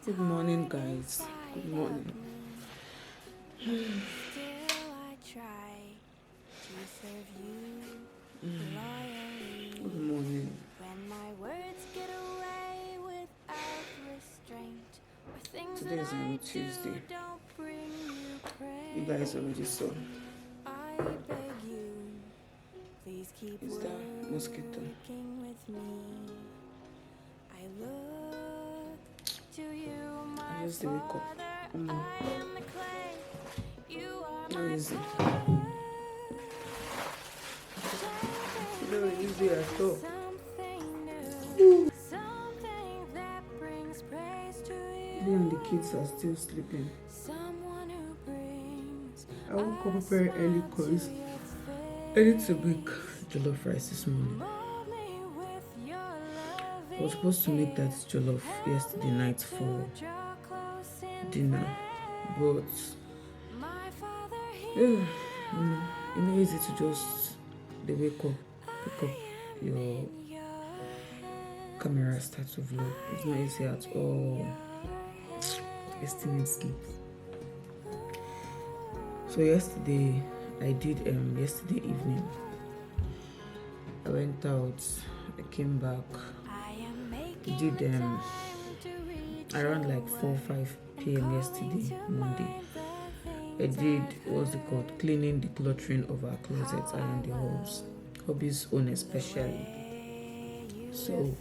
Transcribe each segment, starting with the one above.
Good morning, guys. Good morning. Good morning. Today is on Tuesday. You guys already saw. Is that mosquito? I just wake up. How is it? Very easy at all. Me and the kids are still sleeping. I woke up very early because I need to make jollof rice this morning. I was supposed to make that jollof yesterday night for dinner, but it's not easy to just wake up, pick up your camera, start to vlog. It's not easy at all. I still need sleep. So yesterday I did yesterday evening I went out, I came back, did around like 4-5 p.m. yesterday, Monday. I did what's it called, cleaning, decluttering of our closets and the halls, hobbies own especially. So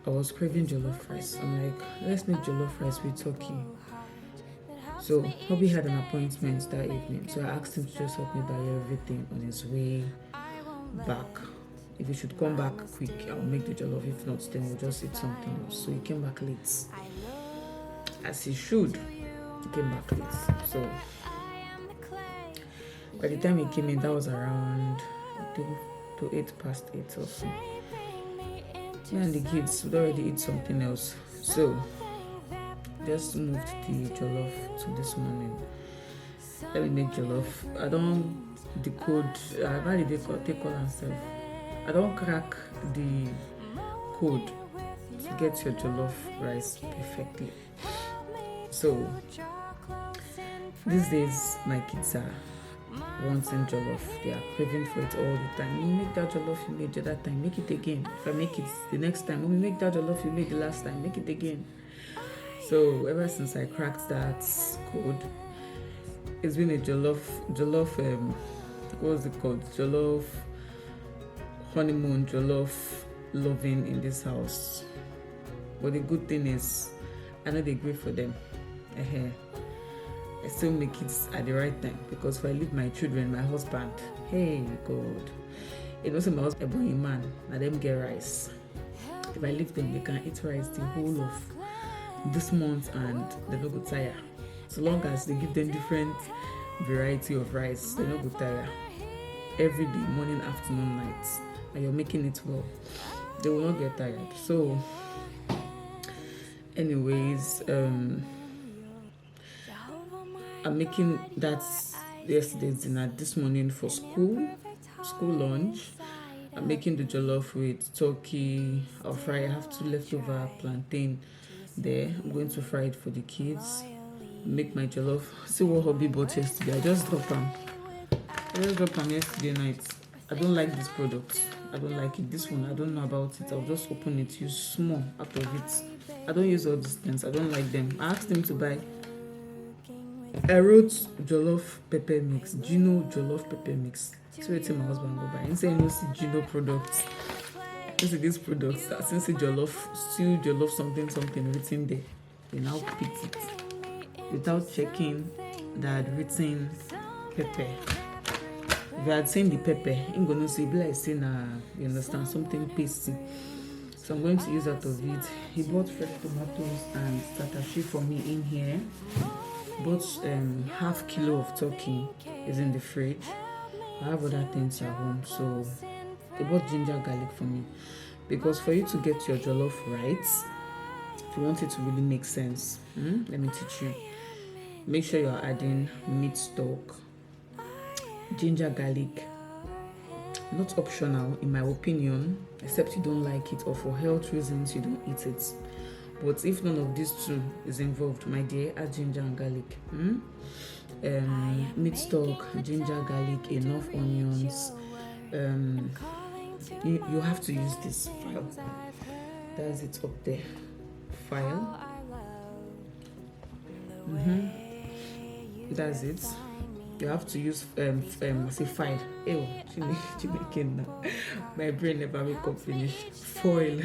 I was craving jollof rice. I'm like, let's make jollof rice with turkey. So hubby had an appointment that evening, so I asked him to just help me buy everything on his way back. If he should come back quick, I'll make the jollof. If not, then we'll just eat something else. So he came back late, as he should. He came back late. So by the time he came in, that was around to 8:08 or so. Me and the kids would already eat something else. So just moved the jollof to this morning. Let me make jollof. I don't decode. I've already take all and stuff. I don't crack the code to get your jollof rice perfectly. So these days my kids are wanting jollof. They are craving for it all the time. You make that jollof you made the other time, make it again. If I make it the next time, when we make that jollof you made the last time, make it again. So ever since I cracked that code, it's been a jollof what's it called? Jollof honeymoon, jollof loving in this house. But the good thing is, I know they great for them. I still make it at the right time, because if I leave my children, my husband, hey God, it wasn't my husband, a boy man, let them get rice. If I leave them, they can eat rice the whole of this month and they don't go tire. So long as they give them different variety of rice, they don't go tire. Every day, morning, afternoon, night, and you're making it well, they will not get tired. So anyways, I'm making that yesterday's dinner this morning for school lunch. I'm making the jollof with turkey. I'll fry. I have 2 leftover plantain there. I'm going to fry it for the kids. Make my jollof. See what hubby bought yesterday. I just dropped them yesterday night. I don't like this product. I don't like it. This one, I don't know about it. I'll just open it, use small out of it. I don't use all these things. I don't like them. I asked him to buy. I wrote jollof pepper mix. Gino jollof pepper mix. So it's my husband go buy. Instead, no see Gino products. This is these products that since it's jollof, stew jollof something written there. They now picked it without checking that written pepper. If you had seen the pepper, I'm gonna say like saying you understand, something pasty. So I'm going to use out of it. He bought fresh tomatoes and starter sheet for me in here. Bought half kilo of turkey is in the fridge. I have other things at home, so they bought ginger garlic for me, because for you to get your jollof right, if you want it to really make sense, let me teach you. Make sure you're adding meat stock, ginger garlic, not optional in my opinion, except you don't like it or for health reasons you don't eat it. But if none of these two is involved, my dear, add ginger and garlic. Meat stock, ginger, garlic, enough onions. You have to use this file. That's it up there. File. That's it. You have to use say file. Ew, my brain never wake up finish. Foil.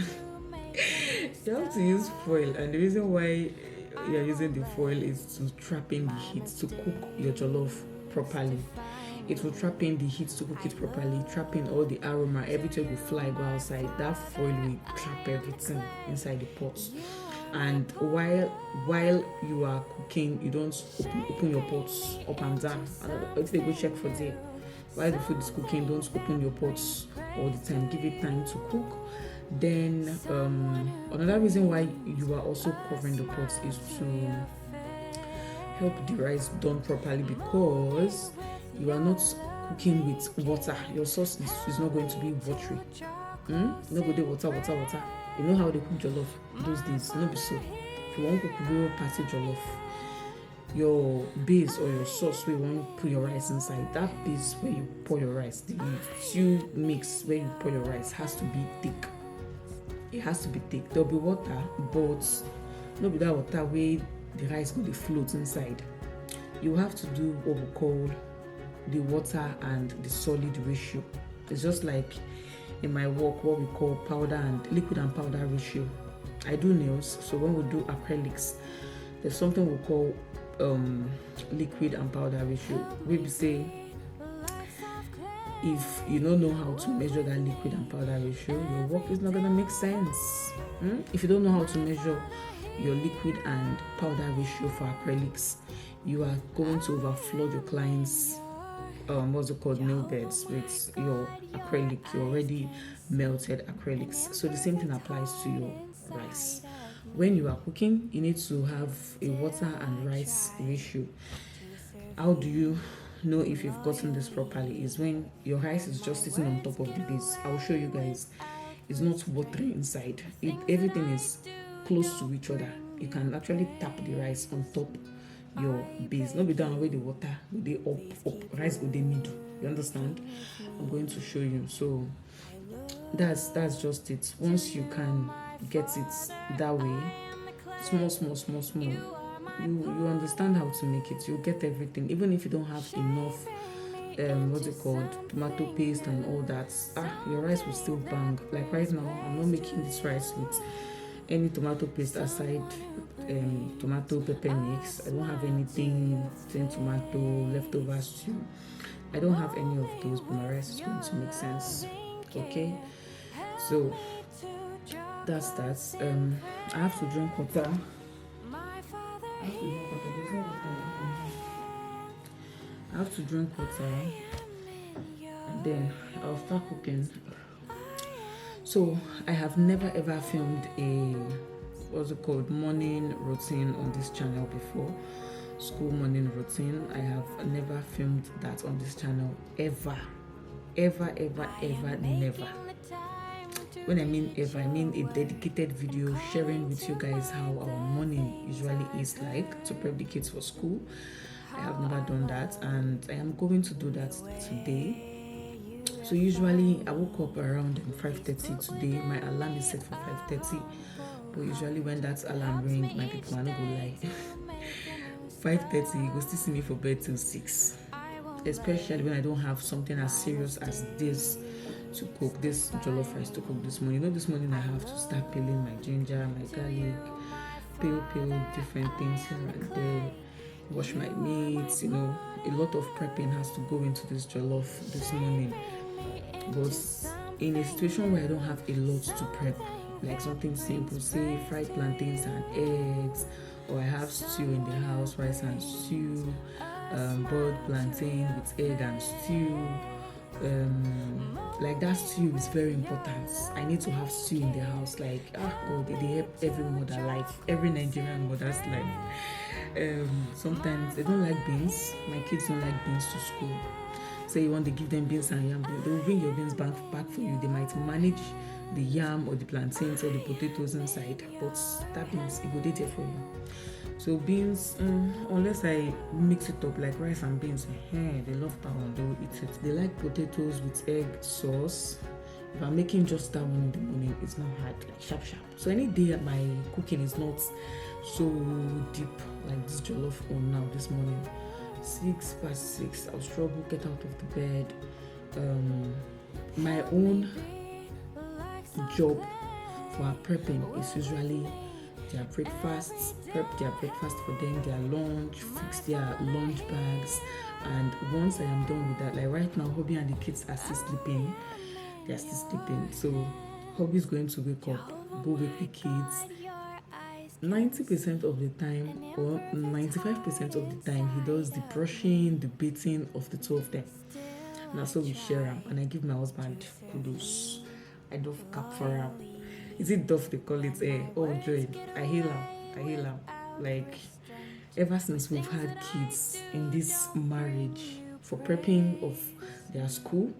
You have to use foil, and the reason why you're using the foil is to trap in the heat to cook your jollof properly. It will trap in the heat to cook it properly, trap in all the aroma, everything will fly go outside. That foil will trap everything inside the pot. And while you are cooking, you don't open your pots up and down. If they go check for there, while the food is cooking, don't open your pots all the time. Give it time to cook. Then another reason why you are also covering the pots is to help the rice done properly, because you are not cooking with water. Your sauce is not going to be watery. No go dey water. You know how they cook jollof those days? No be so. If you want to cook real party jollof, your base or your sauce where you want to put your rice inside, that base where you pour your rice, the stew mix where you pour your rice has to be thick. It has to be thick. There'll be water, but not be that water where the rice will float inside. You have to do what we call the water and the solid ratio. It's just like in my work, what we call liquid and powder ratio. I do nails, so when we do acrylics, there's something we call liquid and powder ratio. We say if you don't know how to measure that liquid and powder ratio, your work is not gonna make sense. If you don't know how to measure your liquid and powder ratio for acrylics, you are going to overflood your clients' nail beds with your acrylic, your already melted acrylics. So the same thing applies to your rice. When you are cooking, you need to have a water and rice ratio. How do you know if you've gotten this properly? Is when your rice is just sitting on top of the base. I will show you guys. It's not watery inside. Everything is close to each other. You can actually tap the rice on top your base. Not be down where the water will be up, rice will be middle. You understand? I'm going to show you. So that's just it. Once you can get it that way, small, you understand how to make it. You'll get everything. Even if you don't have enough tomato paste and all that, your rice will still bang. Like right now, I'm not making this rice with any tomato paste aside tomato pepper mix. I don't have anything, tomato, leftover stew. I don't have any of those, but my rice is going to make sense. Okay, so that's that. I have to drink water. I have to drink water, and then I'll start cooking. So I have never ever filmed a morning routine on this channel before. School morning routine. I have never filmed that on this channel ever. Never. When I mean ever, I mean a dedicated video sharing with you guys how our morning usually is like to prep the kids for school. I have never done that, and I am going to do that today. So usually I woke up around 5:30 today. My alarm is set for 5:30, but usually when that alarm rings, my people are not gonna lie. 5:30, you go still see me for bed till 6. Especially when I don't have something as serious as this to cook, this jollof rice to cook this morning. This morning I have to start peeling my ginger, my garlic, peel different things here and there, wash my meat. A lot of prepping has to go into this jollof this morning. But in a situation where I don't have a lot to prep, like something simple, say fried plantains and eggs, or I have stew in the house, rice and stew, boiled plantain with egg and stew, like that stew is very important. I need to have stew in the house. Like God, they help every mother life, every Nigerian mother's life. Sometimes they don't like beans. My kids don't like beans to school. say you want to give them beans and yam, they will bring your beans back for you. They might manage the yam or the plantains or the potatoes inside, but that beans, it will be there for you. So beans, unless I mix it up like rice and beans, they love that one, they will eat it. They like potatoes with egg sauce. If I'm making just that one in the morning, it's not hard, like sharp. So any day my cooking is not so deep like this jollof one now this morning. 6:06, I'll struggle get out of the bed. My own job for prepping is usually their breakfasts, prep their breakfast for them, their lunch, fix their lunch bags, and once I am done with that, like right now, Hobby and the kids are still sleeping. They are still sleeping, so Hobby is going to wake up, go wake the kids. 90% of the time, or 95% of the time, he does the brushing, the bathing of the two of them. Now, so we share him, and I give my husband kudos. I do cap for him. Is it Duff they call it? Oh, Joy. I hail him. Like, ever since we've had kids in this marriage, for prepping of their school,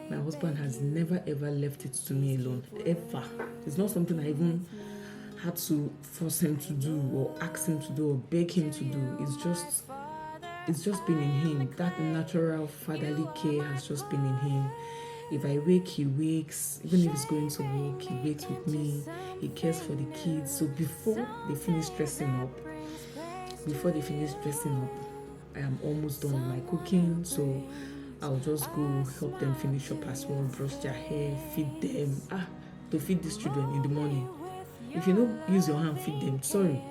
my husband has never ever left it to me alone. Ever. It's not something I even had to force him to do or ask him to do or beg him to do. It's just been in him. That natural fatherly care has just been in him. If I wake, he wakes. Even if he's going to work, he wakes with me. He cares for the kids. So before they finish dressing up, I am almost done with my cooking. So I'll just go help them finish up as well, brush their hair, feed them. To feed these children in the morning. If you don't use your hand, feed them. Sorry.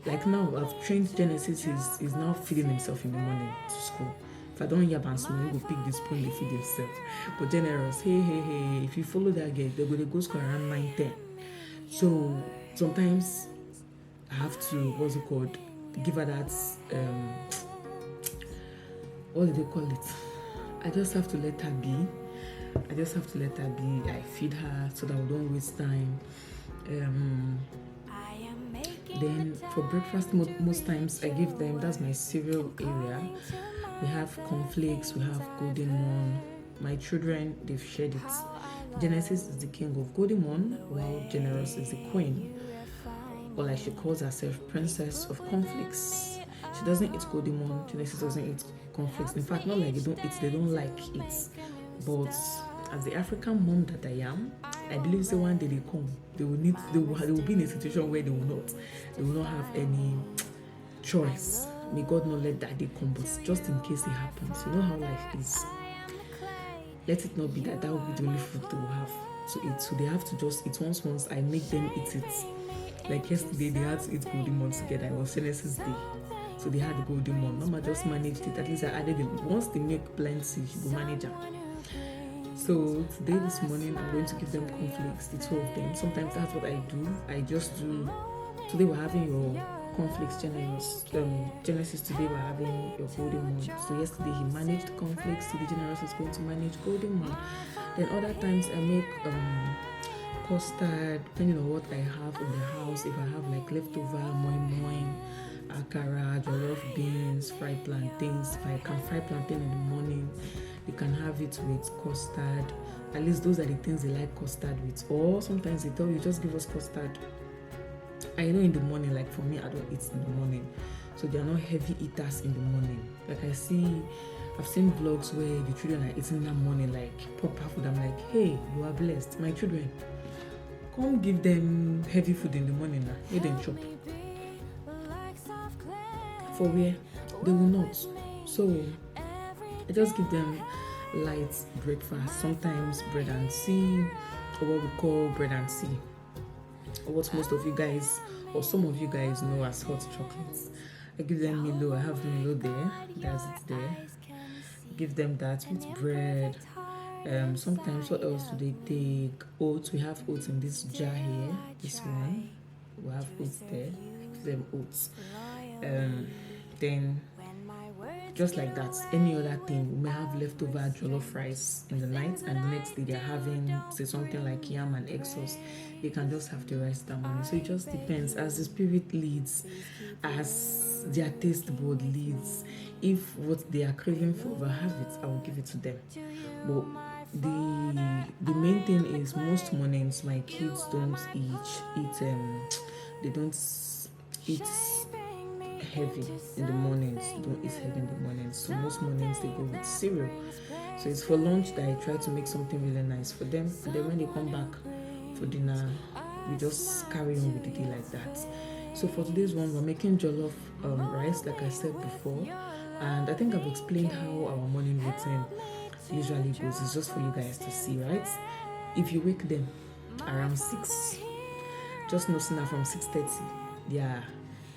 Like now, I've trained Genesis. He's now feeding himself in the morning to school. If I don't yab and small, he will pick the spoon, they feed themselves. But Generous, hey, if you follow that girl, they're going to go school around 9-10. So sometimes I have to, give her that, what do they call it? I just have to let her be. I feed her so that we don't waste time. Then for breakfast, most times I give them, that's my cereal area. We have cornflakes, we have golden morn. My children, they've shared it. Genesis is the king of golden morn, while Generous is the queen. Or like she calls herself princess of cornflakes. She doesn't eat golden morn, Genesis doesn't eat cornflakes. In fact, not like they don't like it. But as the African mom that I am, I believe so one day they come, they will be in a situation where they will not have any choice. May God not let that day come, but just in case it happens, you know how life is. Let it not be that will be the only food they will have to eat. So they have to just eat once. I make them eat it. Like yesterday, they had to eat golden morn together. It was Genesis Day. So they had the golden morn. Mama just managed it. At least I added it. Once they make plenty, she will manage them. So today, this morning, I'm going to give them cornflakes, the two of them. Sometimes that's what I do. Today we're having your cornflakes, Genesis. Today we're having your golden morn. So yesterday he managed cornflakes. Today Generous is going to manage golden morn. Then other times I make custard, depending on what I have in the house. If I have like leftover moin, akara, jollof beans, fried plantains. If I can fry plantain in the morning, you can have it with custard. At least those are the things they like custard with. Or sometimes they tell you, just give us custard. I know in the morning, like for me, I don't eat in the morning. So they are not heavy eaters in the morning. Like I've seen vlogs where the children are eating in the morning, like proper food. I'm like, hey, you are blessed. My children, come give them heavy food in the morning now. Let them chop. For where? They will not. So I just give them light breakfast. Sometimes bread and tea, or what we call bread and tea. Or what most of you guys, or some of you guys know as hot chocolates. I give them Milo. I have Milo there. That's it there. Give them that with bread. Sometimes what else do they take? Oats. We have oats in this jar here. This one. We have oats there. Give them oats. Then just like that. Any other thing, we may have leftover jollof rice in the night, and the next day they're having, say, something like yam and egg sauce. They can just have the rice that morning. So it just depends as the spirit leads, as their taste bud leads. If what they are craving for, if I have it, I will give it to them. But the main thing is, most mornings my kids don't they don't eat heavy in the mornings. Don't eat heavy in the mornings. So most mornings they go with cereal. So it's for lunch that I try to make something really nice for them. And then when they come back for dinner, we just carry on with the day like that. So for today's one, we're making jollof rice, like I said before. And I think I've explained how our morning routine usually goes. It's just for you guys to see, right? If you wake them around 6, just know now from 6:30, their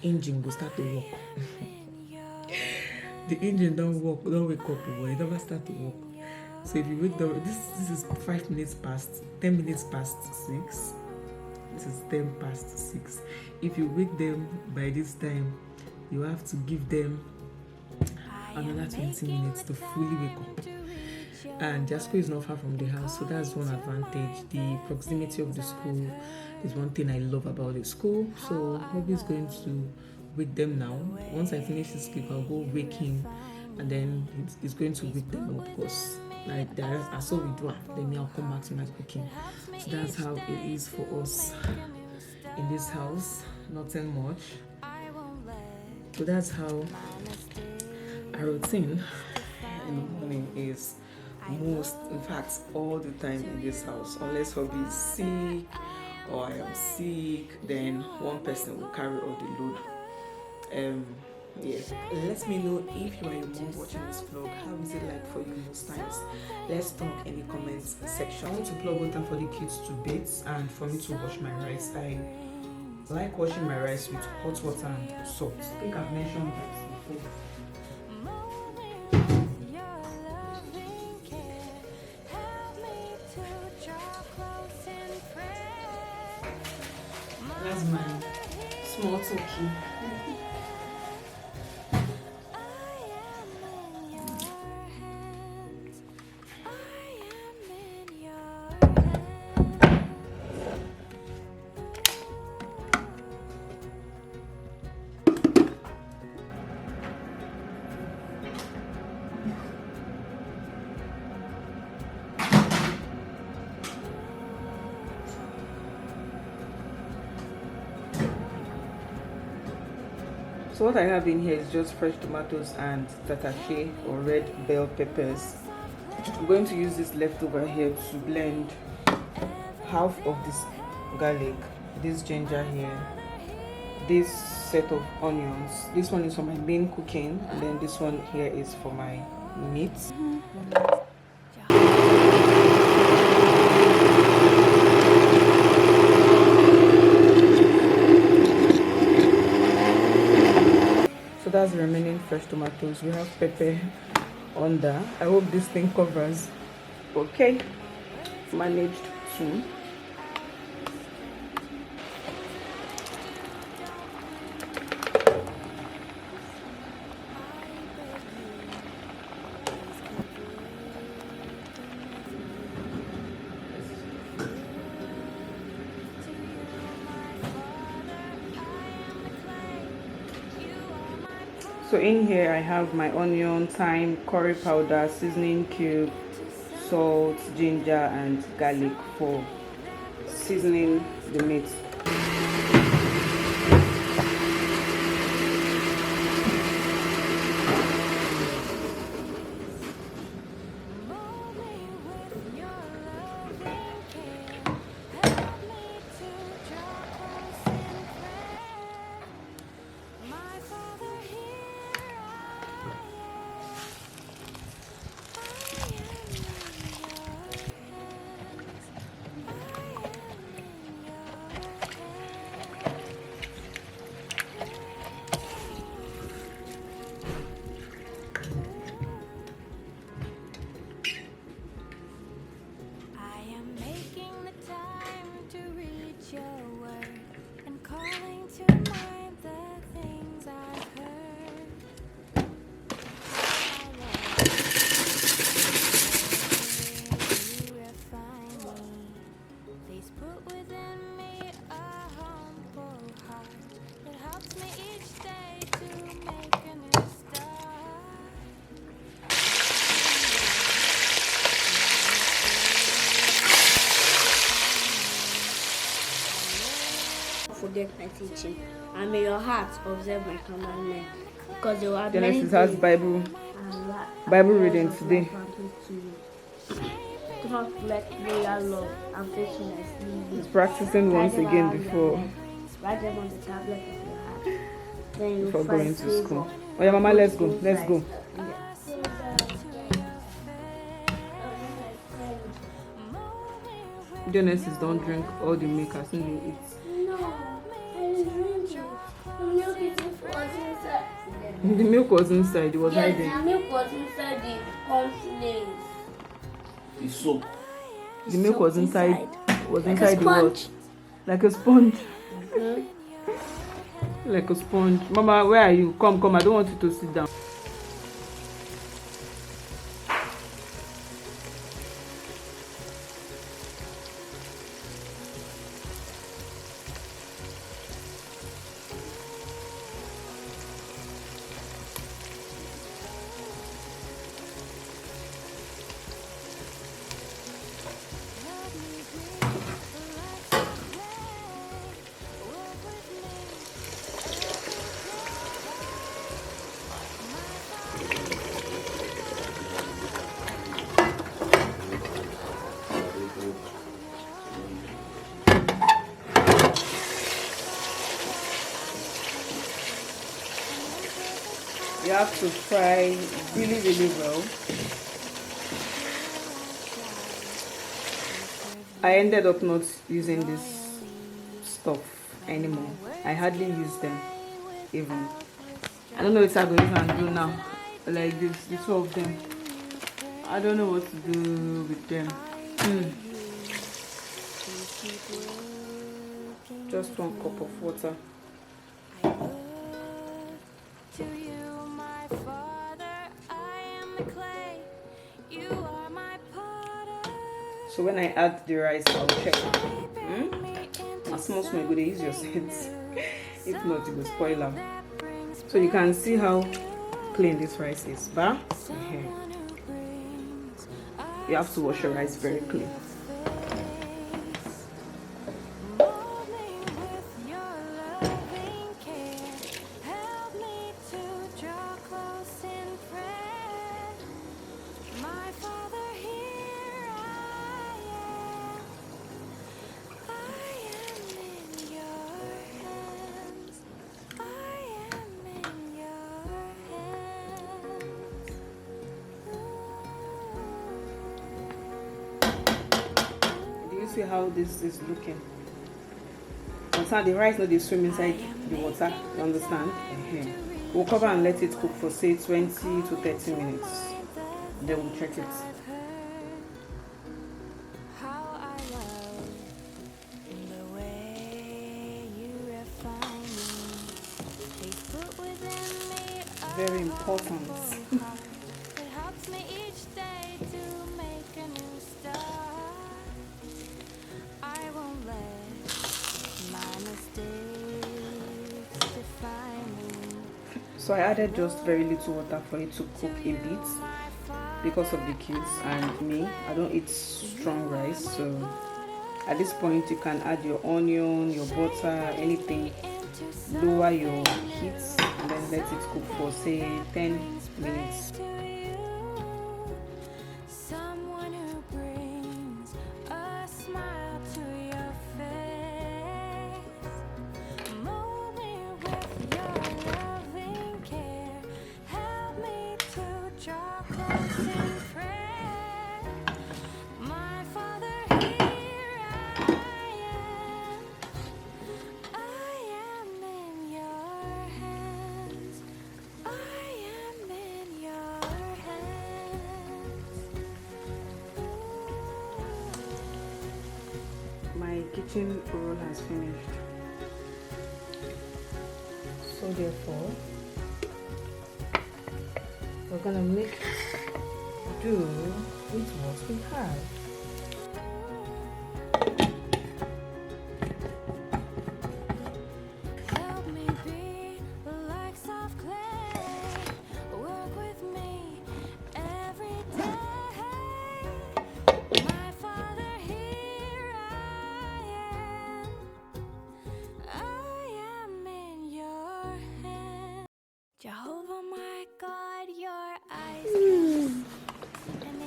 engine will start to work. The engine don't wake up, but it never start to work. So if you wake them, this is 5 minutes past, 10 minutes past 6. This is 10 past 6. If you wake them by this time, you have to give them another 20 minutes to fully wake up. And their school is not far from the house, so that's one advantage. The proximity of the school is one thing I love about the school. So Hobby is going to wake them now. Once I finish this clip, I'll go wake him, and then he's going to wake them up, because like that, I saw we do. Then I'll come back to my cooking. So that's how it is for us in this house. Nothing much. So that's how our routine in the morning is. Most, in fact, all the time in this house, unless Hobby is sick or I am sick, then one person will carry all the load. Yeah. Let me know if you are a mom watching this vlog. How is it like for you most times? Let's talk in the comments section. I want to plug water for the kids to bathe and for me to wash my rice. I like washing my rice with hot water and salt. I think I've mentioned that before. That's my small turkey. So what I have in here is just fresh tomatoes and tatache or red bell peppers. I'm going to use this leftover here to blend half of this garlic, this ginger here, this set of onions. This one is for my main cooking, and then this one here is for my meat. That's the remaining fresh tomatoes. We have pepper under. I hope this thing covers. Okay, managed to. So in here I have my onion, thyme, curry powder, seasoning cube, salt, ginger and garlic for seasoning the meat. Forget my teaching, and may your heart observe my commandment, because you are Genesis has Bible reading today. Do not let loyal love and faithfulness leave you. He's practicing once again before Write them on the tablet of your heart. Then you before find going to favor. school. Oh yeah, Mama, let's go. Let's go. Genesis, don't drink all the milk as soon as you eat. No, I didn't drink it. The milk was inside. The milk was inside. It was Yes, hiding. the milk was inside the cornflakes. The soap. The milk was inside. Was Like inside a the what? sponge. Like a sponge. Mm-hmm. Like a sponge. Mama, where are you? Come. I don't want you to sit down. You have to fry really well. I ended up not using this stuff anymore. I hardly use them even. I don't know what I'm going to do now. Like this, the two of them. I don't know what to do with them. Just 1 cup of water. So when I add the rice, I'll check. As small you go, use your sense. If not, it will spoil them. So you can see how clean this rice is. But you have to wash your rice very clean. See how this is looking. Once the rice not they swim inside the water, you understand? We'll cover and let it cook for say 20 to 30 minutes. Then we'll check it. Very important. So I added just very little water for it to cook a bit because of the kids and me. I don't eat strong rice, so at this point you can add your onion, your butter, anything. Lower your heat and then let it cook for say 10 minutes. My kitchen roll has finished, so therefore we're gonna make do with what we have.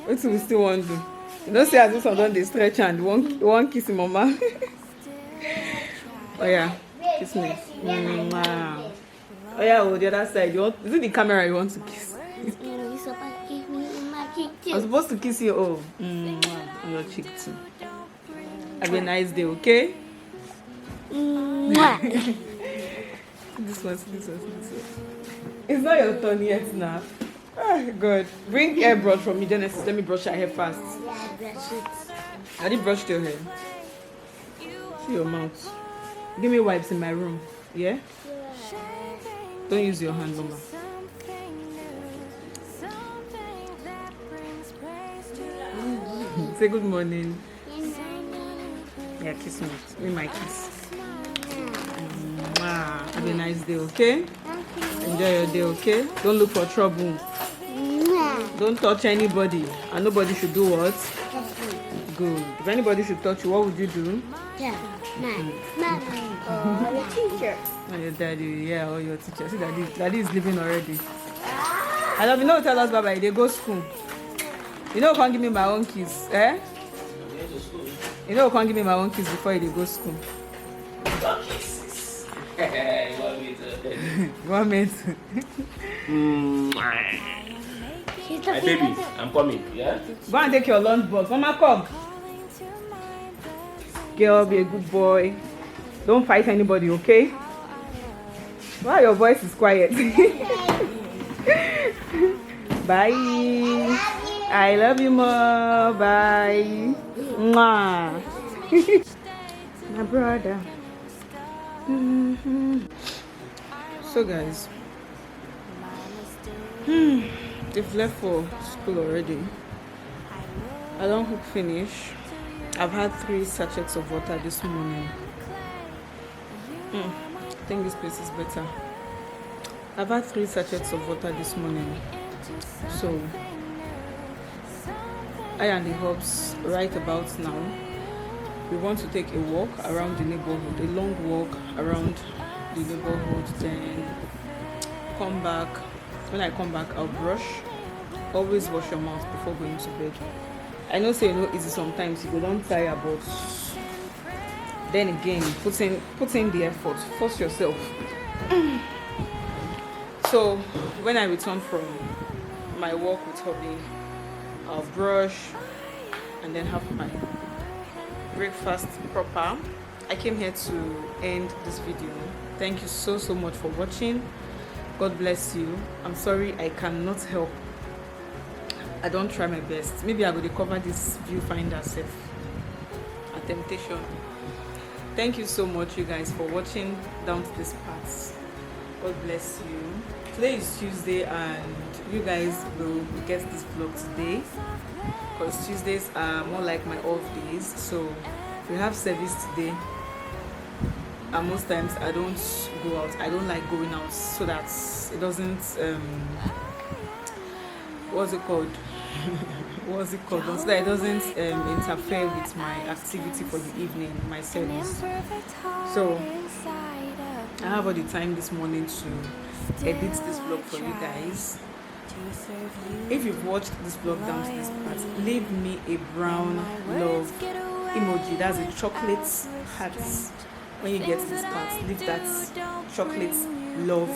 What do we still want to do? You don't say as this one don't stretch and one kiss him, mama. Oh yeah, kiss me. Mwah. Oh yeah, oh, the other side. Is it the camera you want to kiss? I'm supposed to kiss you. Oh, on your cheek too. Have a nice day, okay? This one. It's not your turn yet now. Oh, God. Bring airbrush from me, Genesis. Let me brush your hair fast. I already brushed your hair. See your mouth. Give me wipes in my room. Yeah? Don't use your hand, Mama. Say good morning. Yeah, kiss me. Give me my kiss. Have a nice day, okay? Enjoy your day, okay? Don't look for trouble. Don't touch anybody. And nobody should do what? Good. If anybody should touch you, what would you do? Yeah. Or your teacher. And your daddy, yeah, or your teacher. See, daddy is leaving already. I love you. Know, tell us bye-bye. They go school. You know, can't give me my own kiss, eh? You know, can't give me my own kiss before they go school. You want me to? My baby, I'm coming. Yeah. Go and take your lunch box. Mama, come. Girl, be a good boy. Don't fight anybody, okay? Why your voice is quiet? Bye. I love you, Ma. Bye. Mwah. My brother. So, guys, they've left for school already. I don't cook finish. I've had 3 sachets of water this morning. I think this place is better. I've had 3 sachets of water this morning. So I and the hubs right about now, we want to take a walk around the neighborhood, a long walk around the neighborhood, then come back. When I come back, I'll brush. Always wash your mouth before going to bed. I know say easy sometimes, you go don't tire, but then again, put in the effort, force yourself. So when I return from my walk with hubby, I'll brush and then have my breakfast proper. I came here to end this video. Thank you so much for watching. God bless you. I'm sorry I cannot help. I don't try my best. Maybe I will cover this viewfinder self. A temptation. Thank you so much, you guys, for watching down to this part. God bless you. Today is Tuesday and you guys will get this vlog today because Tuesdays are more like my off days. So we have service today and most times I don't go out. I don't like going out so that it doesn't what's it called so that it doesn't interfere with my activity for the evening, my service. So I have all the time this morning to edit this vlog for you guys. If you've watched this vlog down to this part, leave me a brown love emoji. That's a chocolate heart. When you get to this part, leave that chocolate love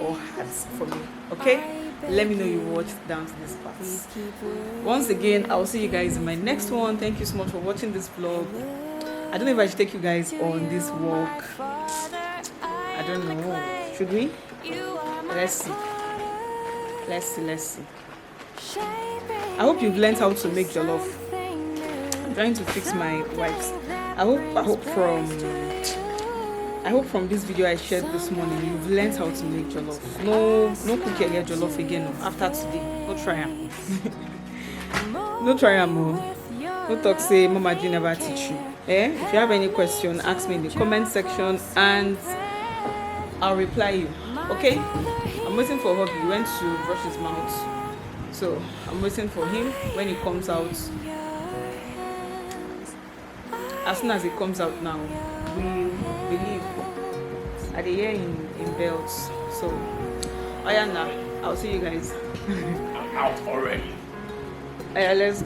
or heart for me, okay? Let me know you watched down to this part. Once again, I'll see you guys in my next one. Thank you so much for watching this vlog. I don't know if I should take you guys on this walk. I don't know. Should we? Let's see. I hope you've learned how to make jollof. I'm trying to fix my wipes. I hope from this video I shared this morning you've learned how to make jollof. No cook your jollof again after today. No try am. No try am. No talk say Mama G never teach you. If you have any question, ask me in the comment section and I'll reply you. Okay? I'm waiting for hubby. He went to brush his mouth. So I'm waiting for him. When he comes out, as soon as he comes out now, we believe at the year in belts. So Ayana, I'll see you guys. I'm out already. Let's